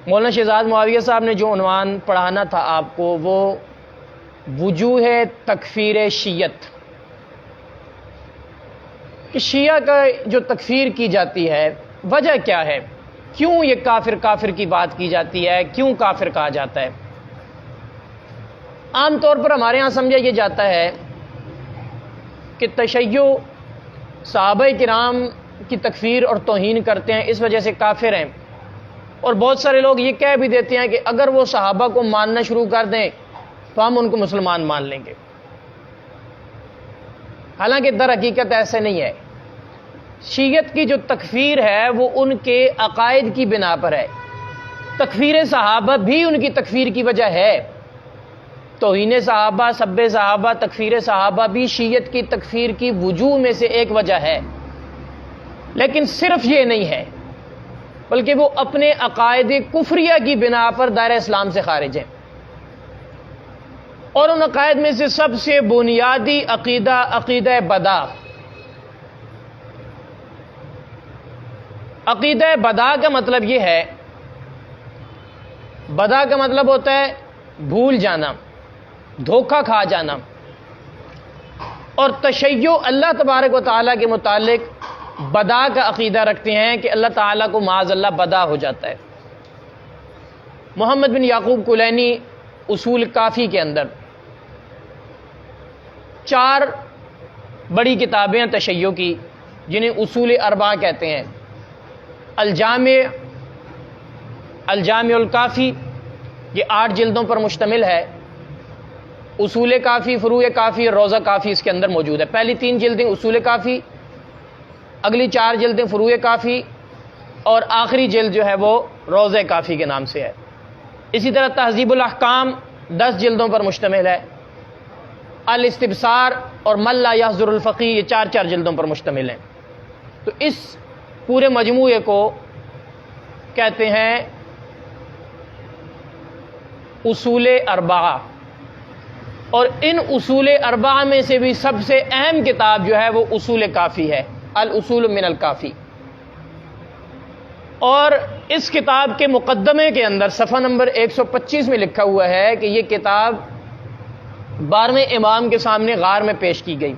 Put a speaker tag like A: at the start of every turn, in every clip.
A: مولانا شہزاد معاویہ صاحب نے جو عنوان پڑھانا تھا آپ کو وہ وجوہ تکفیر شیعت، کہ شیعہ کا جو تکفیر کی جاتی ہے وجہ کیا ہے، کیوں یہ کافر کافر کی بات کی جاتی ہے، کیوں کافر کہا جاتا ہے۔ عام طور پر ہمارے ہاں سمجھا یہ جاتا ہے کہ تشیع صحابہ کرام کی تکفیر اور توہین کرتے ہیں اس وجہ سے کافر ہیں، اور بہت سارے لوگ یہ کہہ بھی دیتے ہیں کہ اگر وہ صحابہ کو ماننا شروع کر دیں تو ہم ان کو مسلمان مان لیں گے۔ حالانکہ در حقیقت ایسے نہیں ہے۔ شیعت کی جو تکفیر ہے وہ ان کے عقائد کی بنا پر ہے، تکفیر صحابہ بھی ان کی تکفیر کی وجہ ہے، توہین صحابہ، سب صحابہ، تکفیر صحابہ بھی شیعت کی تکفیر کی وجوہ میں سے ایک وجہ ہے، لیکن صرف یہ نہیں ہے، بلکہ وہ اپنے عقائد کفریہ کی بنا پر دائرہ اسلام سے خارج ہیں۔ اور ان عقائد میں سے سب سے بنیادی عقیدہ عقیدہ بدا۔ عقیدہ بدا کا مطلب یہ ہے، بدا کا مطلب ہوتا ہے بھول جانا، دھوکہ کھا جانا، اور تشیع اللہ تبارک و تعالیٰ کے متعلق بدا کا عقیدہ رکھتے ہیں کہ اللہ تعالیٰ کو معاذ اللہ بدا ہو جاتا ہے۔ محمد بن یعقوب کلینی اصول کافی کے اندر 4 بڑی کتابیں ہیں تشیع کی، جنہیں اصول اربعہ کہتے ہیں۔ الجامع الکافی، یہ 8 جلدوں پر مشتمل ہے۔ اصول کافی، فروع کافی اور روضہ کافی اس کے اندر موجود ہے۔ پہلی 3 جلدیں اصول کافی، اگلی 4 جلدیں فروع کافی، اور آخری جلد جو ہے وہ روضہ کافی کے نام سے ہے۔ اسی طرح تہذیب الاحکام 10 جلدوں پر مشتمل ہے۔ الاستبصار اور من لا یحضر الفقیہ یہ 4 جلدوں پر مشتمل ہیں۔ تو اس پورے مجموعے کو کہتے ہیں اصول اربعہ، اور ان اصول اربعہ میں سے بھی سب سے اہم کتاب جو ہے وہ اصول کافی ہے، الاصول من الکافی۔ اور اس کتاب کے مقدمے کے اندر صفحہ نمبر 125 میں لکھا ہوا ہے کہ یہ کتاب 12ویں امام کے سامنے غار میں پیش کی گئی۔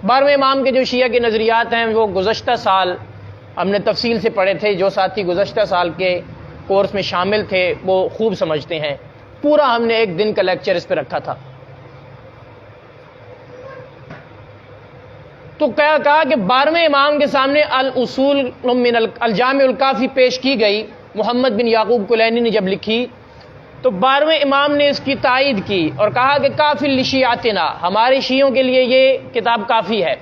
A: 12ویں امام کے جو شیعہ کے نظریات ہیں وہ گزشتہ سال ہم نے تفصیل سے پڑھے تھے، جو ساتھی گزشتہ سال کے کورس میں شامل تھے وہ خوب سمجھتے ہیں، پورا ہم نے 1 دن کا لیکچر اس پہ رکھا تھا۔ تو کہا کہ 12ویں امام کے سامنے الاصول من الجامع الکافی پیش کی گئی، محمد بن یعقوب کلینی نے جب لکھی تو 12ویں امام نے اس کی تائید کی اور کہا کہ کافی لشیعتنا، ہمارے شیعوں کے لیے یہ کتاب کافی ہے۔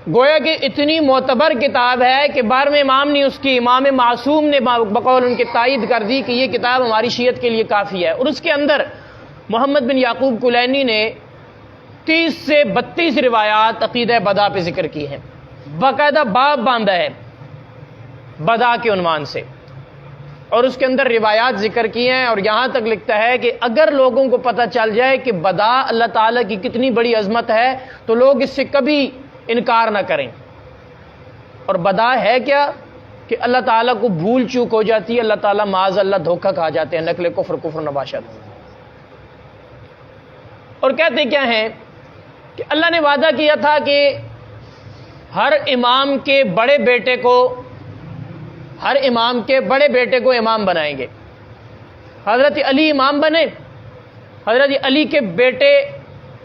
A: گویا کہ اتنی معتبر کتاب ہے کہ 12ویں امام نے اس کی، امام معصوم نے بقول ان کی تائید کر دی کہ یہ کتاب ہماری شیعت کے لیے کافی ہے۔ اور اس کے اندر محمد بن یعقوب کلینی نے 30 سے 32 روایات عقیدہ بدا پہ ذکر کی ہیں، باقاعدہ باب باندھا ہے بدا کے عنوان سے، اور اس کے اندر روایات ذکر کی ہیں، اور یہاں تک لکھتا ہے کہ اگر لوگوں کو پتہ چل جائے کہ بدا اللہ تعالیٰ کی کتنی بڑی عظمت ہے تو لوگ اس سے کبھی انکار نہ کریں۔ اور بدا ہے کیا کہ اللہ تعالیٰ کو بھول چوک ہو جاتی ہے، اللہ تعالیٰ معاذ اللہ دھوکہ کھا جاتے ہیں، نقل کفر کفر نباشت۔ اور کہتے کیا ہیں کہ اللہ نے وعدہ کیا تھا کہ ہر امام کے بڑے بیٹے کو امام بنائیں گے۔ حضرت علی امام بنے، حضرت علی کے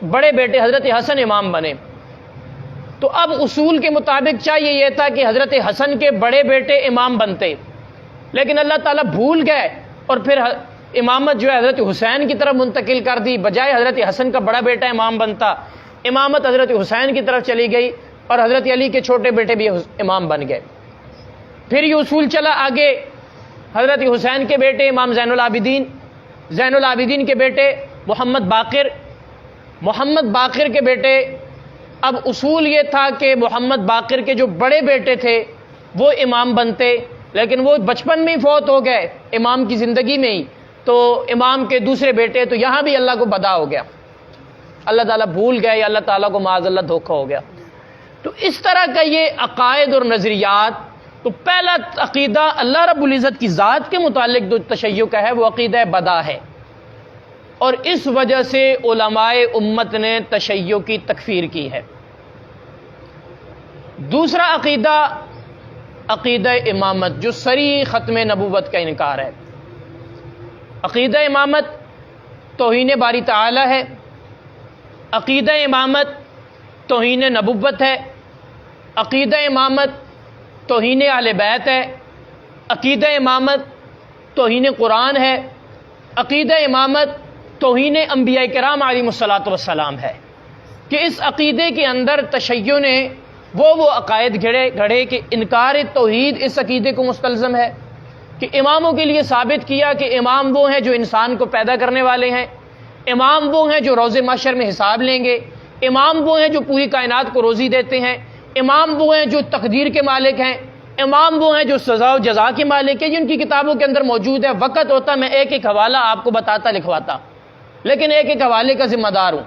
A: بڑے بیٹے حضرت حسن امام بنے۔ تو اب اصول کے مطابق چاہیے یہ تھا کہ حضرت حسن کے بڑے بیٹے امام بنتے، لیکن اللہ تعالیٰ بھول گئے اور پھر امامت جو ہے حضرت حسین کی طرف منتقل کر دی، بجائے حضرت حسن کا بڑا بیٹا امام بنتا، امامت حضرت حسین کی طرف چلی گئی اور حضرت علی کے چھوٹے بیٹے بھی امام بن گئے۔ پھر یہ اصول چلا آگے، حضرت حسین کے بیٹے امام زین العابدین کے بیٹے محمد باقر کے بیٹے۔ اب اصول یہ تھا کہ محمد باقر کے جو بڑے بیٹے تھے وہ امام بنتے، لیکن وہ بچپن میں ہی فوت ہو گئے، امام کی زندگی میں ہی، تو امام کے دوسرے بیٹے، تو یہاں بھی اللہ کو بدا ہو گیا، اللہ تعالیٰ بھول گئے یا اللہ تعالیٰ کو معاذ اللہ دھوکہ ہو گیا۔ تو اس طرح کا یہ عقائد اور نظریات تو پہلا عقیدہ اللہ رب العزت کی ذات کے متعلق جو تشیع کا ہے وہ عقیدہ بدا ہے، اور اس وجہ سے علماء امت نے تشیع کی تکفیر کی ہے۔ دوسرا عقیدہ عقیدہ امامت، جو صریح ختم نبوت کا انکار ہے۔ عقیدہ امامت توہین باری تعالی ہے، عقیدہ امامت توہین نبوت ہے، عقیدہ امامت توہین اہل بیت ہے، عقیدہ امامت توہین قرآن ہے، عقیدہ امامت توہین انبیاء کرام علیہم الصلاۃ والسلام ہے، کہ اس عقیدے کے اندر تشیع نے وہ عقائد گھڑے کہ انکار توحید اس عقیدے کو مستلزم ہے، کہ اماموں کے لیے ثابت کیا کہ امام وہ ہیں جو انسان کو پیدا کرنے والے ہیں، امام وہ ہیں جو روز محشر میں حساب لیں گے، امام وہ ہیں جو پوری کائنات کو روزی دیتے ہیں، امام وہ ہیں جو تقدیر کے مالک ہیں، امام وہ ہیں جو سزا و جزا کے مالک ہیں، جن کی کتابوں کے اندر موجود ہے۔ وقت ہوتا میں ایک ایک حوالہ آپ کو بتاتا لکھواتا، لیکن ایک ایک حوالے کا ذمہ دار ہوں۔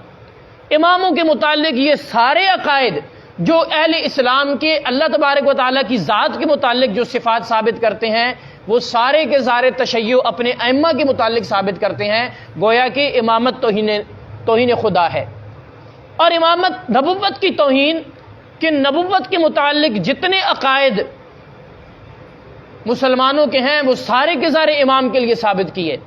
A: اماموں کے متعلق یہ سارے عقائد جو اہل اسلام کے اللہ تبارک و تعالیٰ کی ذات کے متعلق جو صفات ثابت کرتے ہیں، وہ سارے کے سارے تشیع اپنے ائمہ کے متعلق ثابت کرتے ہیں، گویا کہ امامت توہین خدا ہے۔ اور امامت نبوت کی توہین، کہ نبوت کے متعلق جتنے عقائد مسلمانوں کے ہیں وہ سارے کے سارے امام کے لیے ثابت کیے۔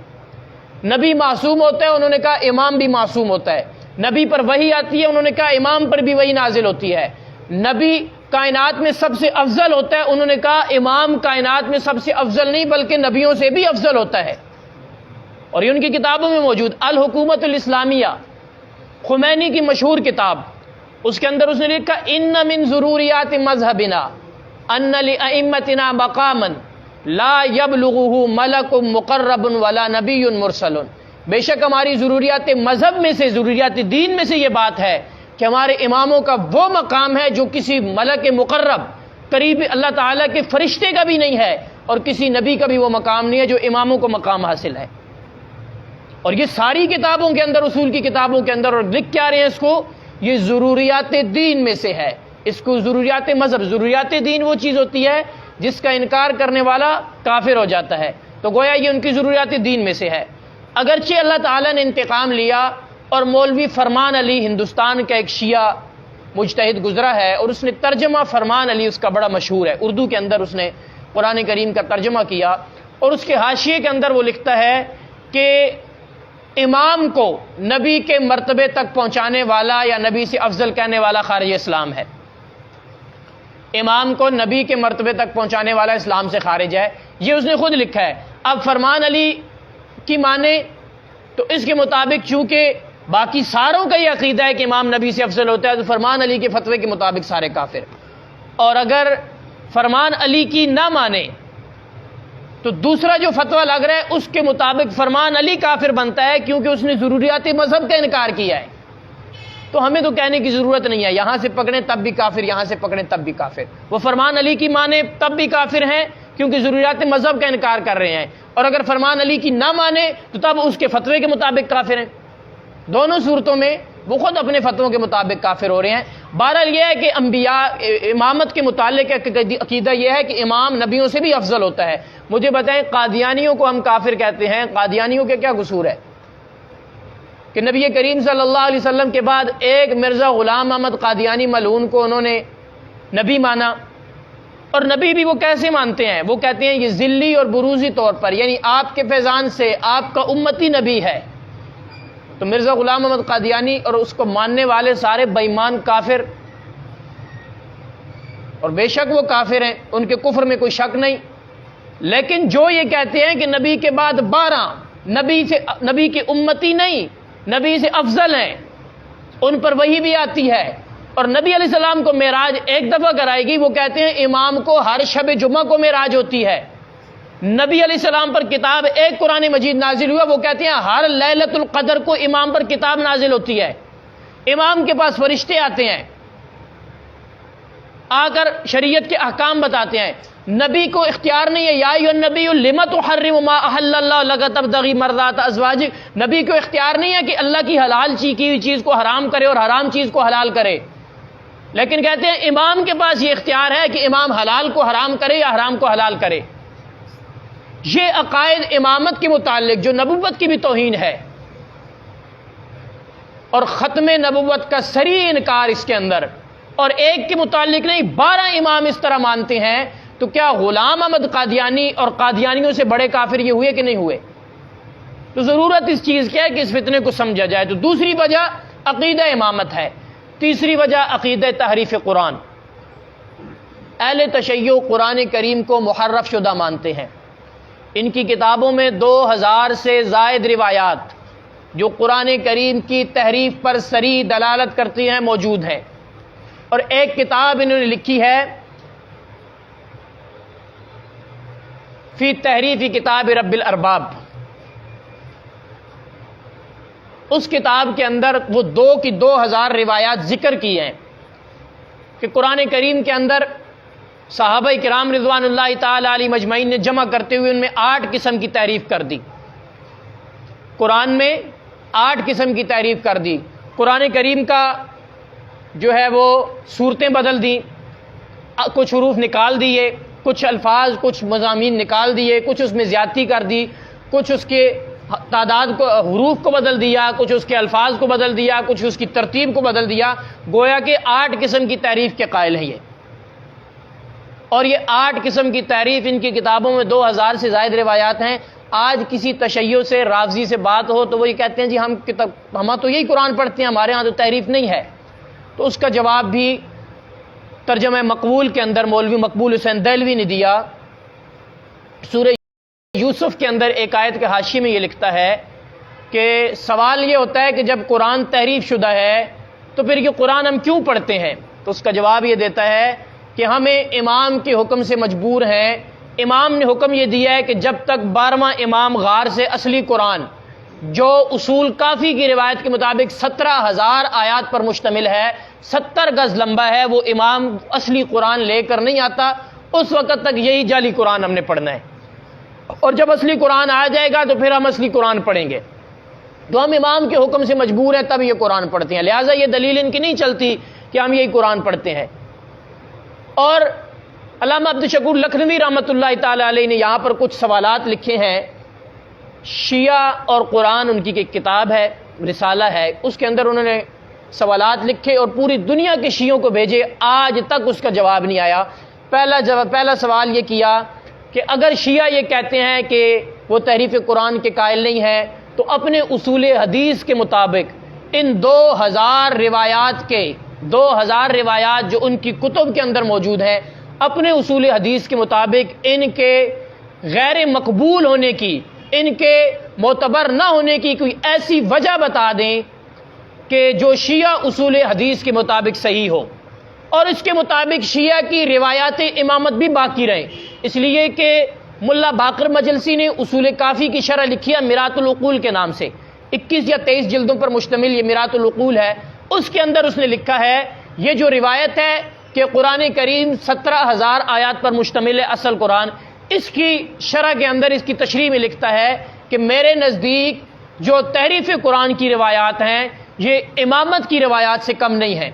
A: نبی معصوم ہوتا ہے، انہوں نے کہا امام بھی معصوم ہوتا ہے۔ نبی پر وحی آتی ہے، انہوں نے کہا امام پر بھی وحی نازل ہوتی ہے۔ نبی کائنات میں سب سے افضل ہوتا ہے، انہوں نے کہا امام کائنات میں سب سے افضل نہیں بلکہ نبیوں سے بھی افضل ہوتا ہے، اور یہ ان کی کتابوں میں موجود۔ الحکومت الاسلامیہ، خمینی کی مشہور کتاب، اس کے اندر اس نے لکھا ان من ضروریات مذہبنا ان لائمتنا مقاما لا یبلغہ ملک مقرب ولا نبی مرسل۔ بے شک ہماری ضروریات مذہب میں سے، ضروریات دین میں سے یہ بات ہے کہ ہمارے اماموں کا وہ مقام ہے جو کسی ملک مقرب قریب اللہ تعالیٰ کے فرشتے کا بھی نہیں ہے، اور کسی نبی کا بھی وہ مقام نہیں ہے جو اماموں کو مقام حاصل ہے۔ اور یہ ساری کتابوں کے اندر، اصول کی کتابوں کے اندر، اور لکھ کیا رہے ہیں اس کو، یہ ضروریات دین میں سے ہے۔ اس کو ضروریات مذہب، ضروریات دین وہ چیز ہوتی ہے جس کا انکار کرنے والا کافر ہو جاتا ہے، تو گویا یہ ان کی ضروریات دین میں سے ہے۔ اگرچہ اللہ تعالیٰ نے انتقام لیا، اور مولوی فرمان علی ہندوستان کا ایک شیعہ مجتہد گزرا ہے، اور اس نے ترجمہ فرمان علی اس کا بڑا مشہور ہے، اردو کے اندر اس نے قرآن کریم کا ترجمہ کیا، اور اس کے حاشیے کے اندر وہ لکھتا ہے کہ امام کو نبی کے مرتبے تک پہنچانے والا یا نبی سے افضل کہنے والا خارج اسلام ہے۔ امام کو نبی کے مرتبے تک پہنچانے والا اسلام سے خارج ہے، یہ اس نے خود لکھا ہے۔ اب فرمان علی کی مانے تو اس کے مطابق چونکہ باقی ساروں کا یہ عقیدہ ہے کہ امام نبی سے افضل ہوتا ہے، تو فرمان علی کے فتوے کے مطابق سارے کافر۔ اور اگر فرمان علی کی نہ مانے تو دوسرا جو فتویٰ لگ رہا ہے اس کے مطابق فرمان علی کافر بنتا ہے، کیونکہ اس نے ضروریات مذہب کا انکار کیا ہے۔ تو ہمیں تو کہنے کی ضرورت نہیں ہے، یہاں سے پکڑیں تب بھی کافر، یہاں سے پکڑیں تب بھی کافر۔ وہ فرمان علی کی مانے تب بھی کافر ہیں کیونکہ ضروریات مذہب کا انکار کر رہے ہیں، اور اگر فرمان علی کی نہ مانے تو تب اس کے فتوے کے مطابق کافر ہیں۔ دونوں صورتوں میں وہ خود اپنے فتووں کے مطابق کافر ہو رہے ہیں۔ بہرحال یہ ہے کہ انبیاء امامت کے متعلق عقیدہ یہ ہے کہ امام نبیوں سے بھی افضل ہوتا ہے۔ مجھے بتائیں، قادیانیوں کو ہم کافر کہتے ہیں، قادیانیوں کے کیا قصور ہے کہ نبی کریم صلی اللہ علیہ وسلم کے بعد ایک مرزا غلام احمد قادیانی ملعون کو انہوں نے نبی مانا، اور نبی بھی وہ کیسے مانتے ہیں؟ وہ کہتے ہیں یہ ذلی اور بروزی طور پر، یعنی آپ کے فیضان سے آپ کا امتی نبی ہے۔ تو مرزا غلام احمد قادیانی اور اس کو ماننے والے سارے بے ایمان کافر، اور بے شک وہ کافر ہیں، ان کے کفر میں کوئی شک نہیں۔ لیکن جو یہ کہتے ہیں کہ نبی کے بعد 12 نبی کی امتی نہیں، نبی سے افضل ہیں، ان پر وحی بھی آتی ہے، اور نبی علیہ السلام کو معراج ایک دفعہ کرائے گی، وہ کہتے ہیں امام کو ہر شب جمعہ کو معراج ہوتی ہے۔ نبی علیہ السلام پر کتاب ایک قرآن مجید نازل ہوا، وہ کہتے ہیں ہر لیلۃ القدر کو امام پر کتاب نازل ہوتی ہے۔ امام کے پاس فرشتے آتے ہیں، آ کر شریعت کے احکام بتاتے ہیں۔ نبی کو اختیار نہیں ہے، یا ایھا النبی لم تحرم ما احل اللہ لک تبتغی مرضات ازواجک، نبی کو اختیار نہیں ہے کہ اللہ کی حلال کی ہوئی چیز کو حرام کرے اور حرام چیز کو حلال کرے۔ لیکن کہتے ہیں امام کے پاس یہ اختیار ہے کہ امام حلال کو حرام کرے یا حرام کو حلال کرے. یہ عقائد امامت کے متعلق جو نبوت کی بھی توہین ہے اور ختم نبوت کا صریح انکار اس کے اندر، اور ایک کے متعلق نہیں 12 امام اس طرح مانتے ہیں، تو کیا غلام احمد قادیانی اور قادیانیوں سے بڑے کافر یہ ہوئے کہ نہیں ہوئے؟ تو ضرورت اس چیز کی ہے کہ اس فتنے کو سمجھا جائے. تو دوسری وجہ عقیدہ امامت ہے. تیسری وجہ عقیدہ تحریف قرآن. اہل تشیع قرآن کریم کو محرف شدہ مانتے ہیں. ان کی کتابوں میں 2000 سے زائد روایات جو قرآن کریم کی تحریف پر صریح دلالت کرتی ہیں موجود ہیں. اور ایک کتاب انہوں نے لکھی ہے فی تحریف کتاب رب الارباب. اس کتاب کے اندر وہ 2000 روایات ذکر کی ہیں کہ قرآن کریم کے اندر صحابہ کرام رضوان اللہ تعالی علیہ مجمعین نے جمع کرتے ہوئے ان میں 8 قسم کی تعریف کر دی. قرآن میں 8 قسم کی تعریف کر دی. قرآن کریم کا جو ہے وہ صورتیں بدل دی، کچھ حروف نکال دیے، کچھ الفاظ کچھ مضامین نکال دیے، کچھ اس میں زیادتی کر دی، کچھ اس کے تعداد کو حروف کو بدل دیا، کچھ اس کے الفاظ کو بدل دیا، کچھ اس کی ترتیب کو بدل دیا. گویا کہ 8 قسم کی تعریف کے قائل ہیں یہ. اور یہ 8 قسم کی تعریف ان کی کتابوں میں 2000 سے زائد روایات ہیں. آج کسی تشیع سے رافضی سے بات ہو تو وہ یہ کہتے ہیں جی ہم تو یہی قرآن پڑھتے ہیں، ہمارے ہاں تو تعریف نہیں ہے. تو اس کا جواب بھی ترجمہ مقبول کے اندر مولوی مقبول حسین دہلوی نے دیا. سورہ یوسف کے اندر ایک آیت کے حاشیے میں یہ لکھتا ہے کہ سوال یہ ہوتا ہے کہ جب قرآن تحریف شدہ ہے تو پھر یہ قرآن ہم کیوں پڑھتے ہیں؟ تو اس کا جواب یہ دیتا ہے کہ ہمیں امام کے حکم سے مجبور ہیں. امام نے حکم یہ دیا ہے کہ جب تک 12واں امام غار سے اصلی قرآن جو اصول کافی کی روایت کے مطابق 17,000 آیات پر مشتمل ہے، 70 گز لمبا ہے، وہ امام اصلی قرآن لے کر نہیں آتا، اس وقت تک یہی جعلی قرآن ہم نے پڑھنا ہے. اور جب اصلی قرآن آ جائے گا تو پھر ہم اصلی قرآن پڑھیں گے. تو ہم امام کے حکم سے مجبور ہیں تب یہ قرآن پڑھتے ہیں. لہٰذا یہ دلیل ان کی نہیں چلتی کہ ہم یہی قرآن پڑھتے ہیں. اور علامہ عبدالشکور لکھنوی رحمۃ اللہ تعالی علیہ نے یہاں پر کچھ سوالات لکھے ہیں. شیعہ اور قرآن ان کی ایک کتاب ہے، رسالہ ہے، اس کے اندر انہوں نے سوالات لکھے اور پوری دنیا کے شیعوں کو بھیجے. آج تک اس کا جواب نہیں آیا. پہلا سوال یہ کیا کہ اگر شیعہ یہ کہتے ہیں کہ وہ تحریف قرآن کے قائل نہیں ہیں تو اپنے اصول حدیث کے مطابق ان 2000 روایات جو ان کی کتب کے اندر موجود ہیں، اپنے اصول حدیث کے مطابق ان کے غیر مقبول ہونے کی، ان کے معتبر نہ ہونے کی کوئی ایسی وجہ بتا دیں کہ جو شیعہ اصول حدیث کے مطابق صحیح ہو، اور اس کے مطابق شیعہ کی روایات امامت بھی باقی رہیں. اس لیے کہ ملا باقر مجلسی نے اصول کافی کی شرح لکھی ہے میرات العقول کے نام سے، 21 یا 23 جلدوں پر مشتمل یہ میرات العقول ہے. اس کے اندر اس نے لکھا ہے یہ جو روایت ہے کہ قرآن کریم 17,000 آیات پر مشتمل ہے اصل قرآن، اس کی شرح کے اندر اس کی تشریح میں لکھتا ہے کہ میرے نزدیک جو تحریف قرآن کی روایات ہیں یہ امامت کی روایات سے کم نہیں ہیں.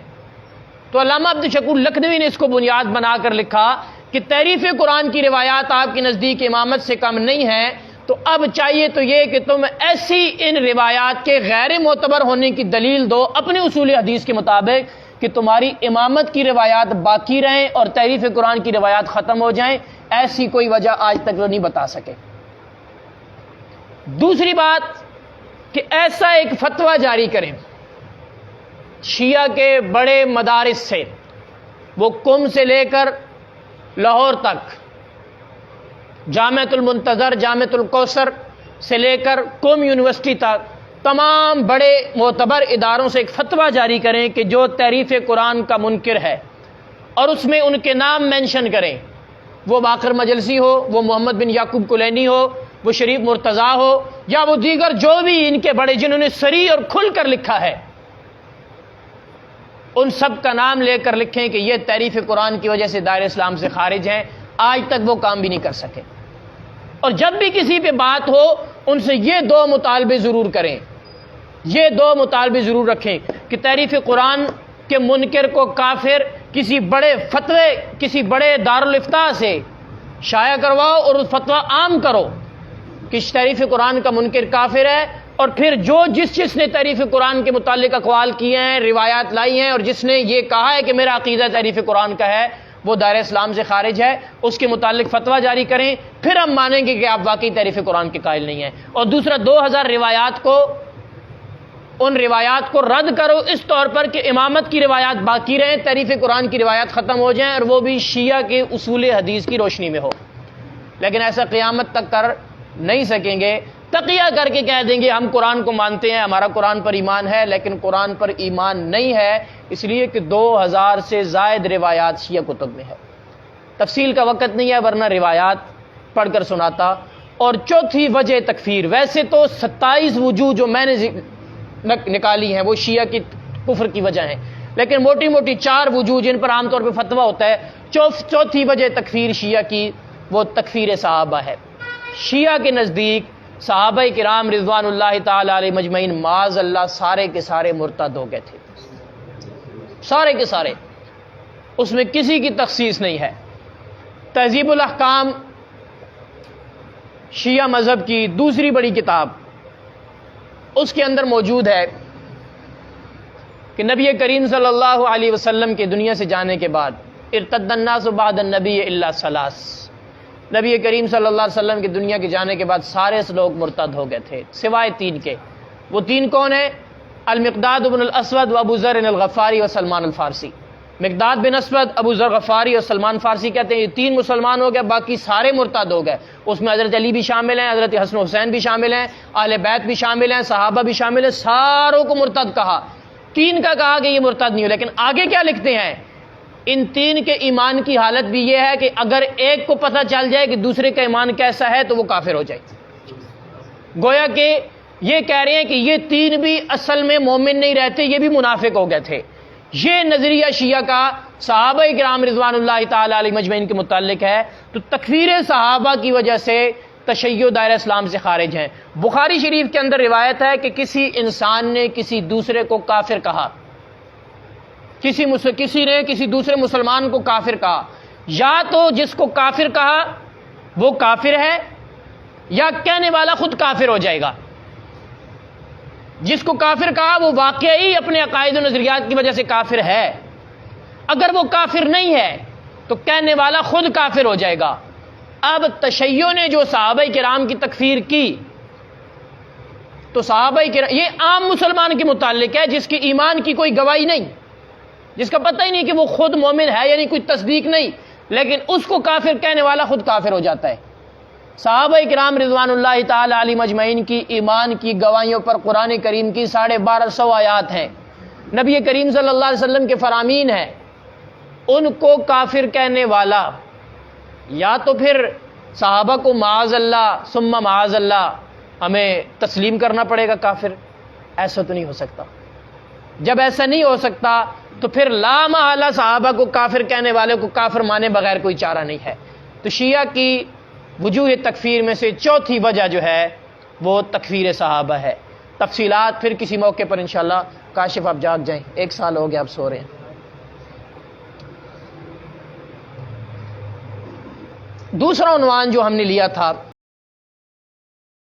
A: تو علامہ عبدالشکور لکھنوی نے اس کو بنیاد بنا کر لکھا کہ تحریف قرآن کی روایات آپ کے نزدیک امامت سے کم نہیں ہیں، تو اب چاہیے تو یہ کہ تم ایسی ان روایات کے غیر معتبر ہونے کی دلیل دو اپنے اصول حدیث کے مطابق کہ تمہاری امامت کی روایات باقی رہیں اور تحریف قرآن کی روایات ختم ہو جائیں. ایسی کوئی وجہ آج تک وہ نہیں بتا سکے. دوسری بات کہ ایسا ایک فتویٰ جاری کریں شیعہ کے بڑے مدارس سے، وہ قم سے لے کر لاہور تک، جامعۃ المنتظر، جامعۃ الکوثر سے لے کر قم یونیورسٹی تک، تمام بڑے معتبر اداروں سے ایک فتویٰ جاری کریں کہ جو تحریف قرآن کا منکر ہے اور اس میں ان کے نام مینشن کریں، وہ باقر مجلسی ہو، وہ محمد بن یعقوب کلینی ہو، وہ شریف مرتضیٰ ہو، یا وہ دیگر جو بھی ان کے بڑے جنہوں نے صریح اور کھل کر لکھا ہے، ان سب کا نام لے کر لکھیں کہ یہ تحریف قرآن کی وجہ سے دائرہ اسلام سے خارج ہیں. آج تک وہ کام بھی نہیں کر سکے. اور جب بھی کسی پہ بات ہو ان سے یہ 2 مطالبے ضرور کریں، یہ 2 مطالبے ضرور رکھیں کہ تحریف قرآن کہ منکر کو کافر کسی بڑے فتوے، کسی بڑے دارالافتاء سے شائع کرواؤ اور اس فتویٰ عام کرو کہ تحریف قرآن کا منکر کافر ہے، اور پھر جس نے تحریف قرآن کے متعلق اقوال کیے ہیں، روایات لائی ہیں، اور جس نے یہ کہا ہے کہ میرا عقیدہ تحریف قرآن کا ہے، وہ دائرہ اسلام سے خارج ہے، اس کے متعلق فتویٰ جاری کریں، پھر ہم مانیں گے کہ آپ واقعی تحریف قرآن کے قائل نہیں ہیں۔ اور دوسرا، 2000 روایات کو، ان روایات کو رد کرو اس طور پر کہ امامت کی روایات باقی رہیں، تحریف قرآن کی روایات ختم ہو جائیں، اور وہ بھی شیعہ کے اصول حدیث کی روشنی میں ہو۔ لیکن ایسا قیامت تک کر نہیں سکیں گے، تقیہ کر کے کہہ دیں گے ہم قرآن کو مانتے ہیں، ہمارا قرآن پر ایمان ہے، لیکن قرآن پر ایمان نہیں ہے، اس لیے کہ 2000 سے زائد روایات شیعہ کتب میں ہے۔ تفصیل کا وقت نہیں ہے ورنہ روایات پڑھ کر سناتا۔ اور چوتھی وجہ تکفیر، ویسے تو 27 وجوہ جو میں نے نکالی ہیں وہ شیعہ کی کفر کی وجہ ہیں، لیکن موٹی موٹی 4 وجوہ جن پر عام طور پہ فتویٰ ہوتا ہے۔ چوتھی وجہ تکفیر شیعہ کی وہ تکفیر صحابہ ہے۔ شیعہ کے نزدیک صحابہ کرام رضوان اللہ تعالی علیہ مجمعین معاذ اللہ سارے کے سارے مرتد ہو گئے تھے، سارے کے سارے، اس میں کسی کی تخصیص نہیں ہے۔ تہذیب الاحکام شیعہ مذہب کی دوسری بڑی کتاب، اس کے اندر موجود ہے کہ نبی کریم صلی اللہ علیہ وسلم کے دنیا سے جانے کے بعد ارتد الناس بعد النبی الا ثلاث، نبی کریم صلی اللہ علیہ وسلم کے دنیا کے جانے کے بعد سارے لوگ مرتد ہو گئے تھے سوائے 3 کے۔ وہ 3 کون ہیں؟ المقداد بن الاسود و ابو ذر الغفاری و سلمان الفارسی۔ مقداد بن اسود، ابو ذر غفاری اور سلمان فارسی کہتے ہیں یہ 3 مسلمان ہو گئے، باقی سارے مرتد ہو گئے۔ اس میں حضرت علی بھی شامل ہیں، حضرت حسن حسین بھی شامل ہیں، اہل بیت بھی شامل ہیں، صحابہ بھی شامل ہیں، ساروں کو مرتد کہا۔ 3 کا کہا کہ یہ مرتد نہیں ہو، لیکن آگے کیا لکھتے ہیں؟ ان 3 کے ایمان کی حالت بھی یہ ہے کہ اگر ایک کو پتہ چل جائے کہ دوسرے کا ایمان کیسا ہے تو وہ کافر ہو جائے۔ گویا کہ یہ کہہ رہے ہیں کہ یہ 3 بھی اصل میں مومن نہیں رہتے، یہ بھی منافق ہو گئے تھے۔ یہ نظریہ شیعہ کا صحابہ کرام رضوان اللہ تعالی علیہ مجمعین کے متعلق ہے، تو تکفیر صحابہ کی وجہ سے تشیع دائرہ اسلام سے خارج ہیں۔ بخاری شریف کے اندر روایت ہے کہ کسی انسان نے کسی دوسرے کو کافر کہا، کسی نے کسی دوسرے مسلمان کو کافر کہا، یا تو جس کو کافر کہا وہ کافر ہے یا کہنے والا خود کافر ہو جائے گا۔ جس کو کافر کہا وہ واقعی اپنے عقائد و نظریات کی وجہ سے کافر ہے، اگر وہ کافر نہیں ہے تو کہنے والا خود کافر ہو جائے گا۔ اب تشیع نے جو صحابہ کرام کی تکفیر کی، تو صحابہ کرام یہ عام مسلمان کے متعلق ہے جس کی ایمان کی کوئی گواہی نہیں، جس کا پتہ ہی نہیں کہ وہ خود مومن ہے یعنی کوئی تصدیق نہیں، لیکن اس کو کافر کہنے والا خود کافر ہو جاتا ہے۔ صحابہ کرام رضوان اللہ تعالی علیہ مجمعین کی ایمان کی گواہیوں پر قرآن کریم کی 1250 آیات ہیں، نبی کریم صلی اللہ علیہ وسلم کے فرامین ہیں۔ ان کو کافر کہنے والا یا تو پھر صحابہ کو معاذ اللہ ثم معاذ اللہ ہمیں تسلیم کرنا پڑے گا کافر، ایسا تو نہیں ہو سکتا۔ جب ایسا نہیں ہو سکتا تو پھر لا محالہ صحابہ کو کافر کہنے والے کو کافر مانے بغیر کوئی چارہ نہیں ہے۔ تو شیعہ کی وجوہ تکفیر میں سے چوتھی وجہ جو ہے وہ تکفیر صحابہ ہے۔ تفصیلات پھر کسی موقع پر انشاءاللہ۔ کاشف آپ جاگ جائیں، 1 سال ہو گیا آپ سو رہے ہیں۔ دوسرا عنوان جو ہم نے لیا تھا